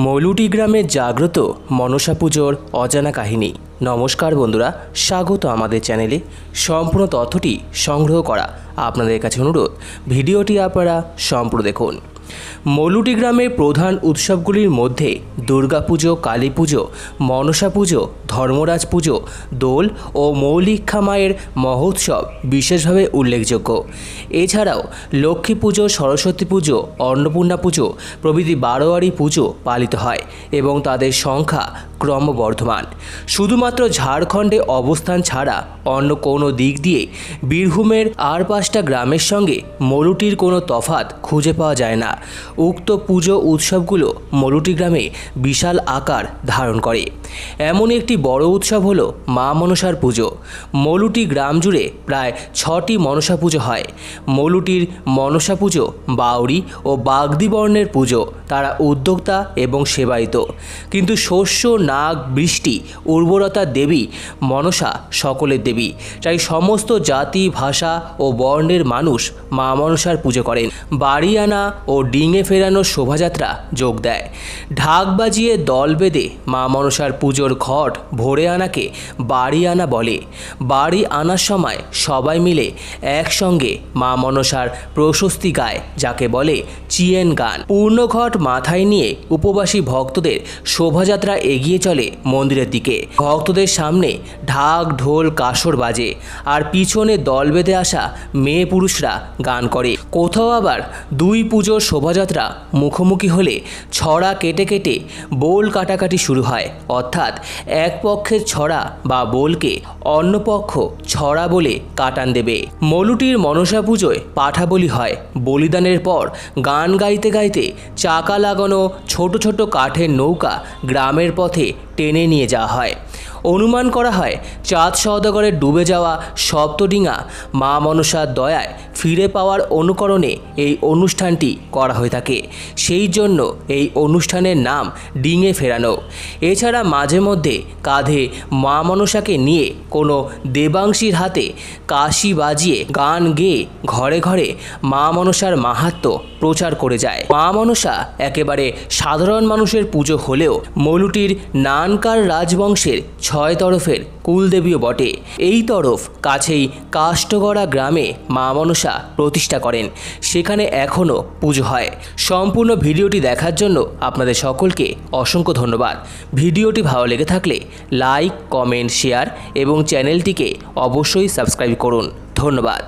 মৌলুটি গ্রামে জাগ্রত মনসা পুজোর অজানা কাহিনী। নমস্কার বন্ধুরা, স্বাগত আমাদের চ্যানেলে। সম্পূর্ণ তথ্যটি সংগ্রহ করা আপনাদের কাছে অনুরোধ, ভিডিওটি আপনারা সম্পূর্ণ দেখুন। মৌলুটি গ্রামের প্রধান উৎসবগুলির মধ্যে দুর্গাপুজো, কালী পুজো, মনসা পুজো, ধর্মরাজ পুজো, দোল ও মৌলিক্ষা মায়ের মহোৎসব বিশেষভাবে উল্লেখযোগ্য। এছাড়াও লক্ষ্মী পুজো, সরস্বতী পুজো, অন্নপূর্ণা পুজো প্রভৃতি বারোয়ারি পুজো পালিত হয় এবং তাদের সংখ্যা ক্রমবর্ধমান। শুধুমাত্র ঝাড়খণ্ডে অবস্থান ছাড়া অন্য কোনো দিক দিয়ে বীরভূমের আর 5টা গ্রামের সঙ্গে মৌলুটির কোনো তফাৎ খুঁজে পাওয়া যায় না। উক্ত পুজো উৎসবগুলো মৌলুটি গ্রামে বিশাল আকার ধারণ করে। এমন একটি বড় উৎসব হলো মা মনসার পুজো। মৌলুটি গ্রাম জুড়ে প্রায় 6টি মনসা পুজো হয়। মৌলুটির মনসা পুজো বাউরি ও বাগদি বর্ণের পুজো, তারা উদ্যোক্তা এবং সেবায়িত। কিন্তু শস্য, নাগ, বৃষ্টি, উর্বরতা দেবী মনসা সকলের দেবী, তাই সমস্ত জাতি, ভাষা ও বর্ণের মানুষ মা মনসার পুজো করেন। বাড়ি আনা ও ডিঙে ফেরানোর শোভাযাত্রা যোগ দেয়। ঢাক বাজিয়ে দল বেঁধে মা মনসার পুজোর ঘট ভরে আনাকে বাড়ি আনা বলে। বাড়ি আনার সময় সবাই মিলে একসঙ্গে মা মনসার প্রশস্তি গায়, যাকে বলে চিয়েন গান। পূর্ণ ঘট মাথায় নিয়ে উপবাসী ভক্তদের শোভাযাত্রা এগিয়ে চলে মন্দিরের দিকে। ভক্তদের সামনে ঢাক, ঢোল, কাসর বাজে, আর পিছনে দল বেঁধে আসা মেয়ে পুরুষরা গান করে। কোথাও আবার দুই পুজোর শোভাযাত্রা মুখোমুখি হলে ছড়া কেটে কেটে বোল কাটাকাটি শুরু হয়, অর্থাৎ এক পক্ষের ছড়া বা বোলকে অন্য পক্ষ ছড়া বলে কাটান দেবে। মৌলুটির মনসা পুজোয় পাঠা বলি হয়। বলিদানের পর গান গাইতে গাইতে চাকা লাগানো ছোট ছোট কাঠের নৌকা গ্রামের পথে টেনে নিয়ে যাওয়া হয়। অনুমান করা হয় চাঁদ সওদাগরের ডুবে যাওয়া সপ্তডিঙা মা মনসার দয়ায় ফিরে পাওয়ার অনুকরণে এই অনুষ্ঠানটি করা হয়ে থাকে। সেই জন্য এই অনুষ্ঠানের নাম ডিঙে ফেরানো। এছাড়া মাঝে মধ্যে কাঁধে মা মনসাকে নিয়ে কোনো দেবাংশীর হাতে কাশি বাজিয়ে গান গেয়ে ঘরে ঘরে মা মনসার মাহাত্ম্য প্রচার করে যায়। মা মনসা একেবারে সাধারণ মানুষের পুজো হলেও মৌলুটির নানকার রাজবংশের 6 তরফের কুলদেবীও বটে। এই তরফ কাছেই কাষ্টগড়া গ্রামে মা মনসা প্রতিষ্ঠা করেন। সেখানে এখনও পুজো হয়। সম্পূর্ণ ভিডিওটি দেখার জন্য আপনাদের সকলকে অসংখ্য ধন্যবাদ। ভিডিওটি ভালো লেগে থাকলে লাইক, কমেন্ট, শেয়ার এবং চ্যানেলটিকে অবশ্যই সাবস্ক্রাইব করুন। ধন্যবাদ।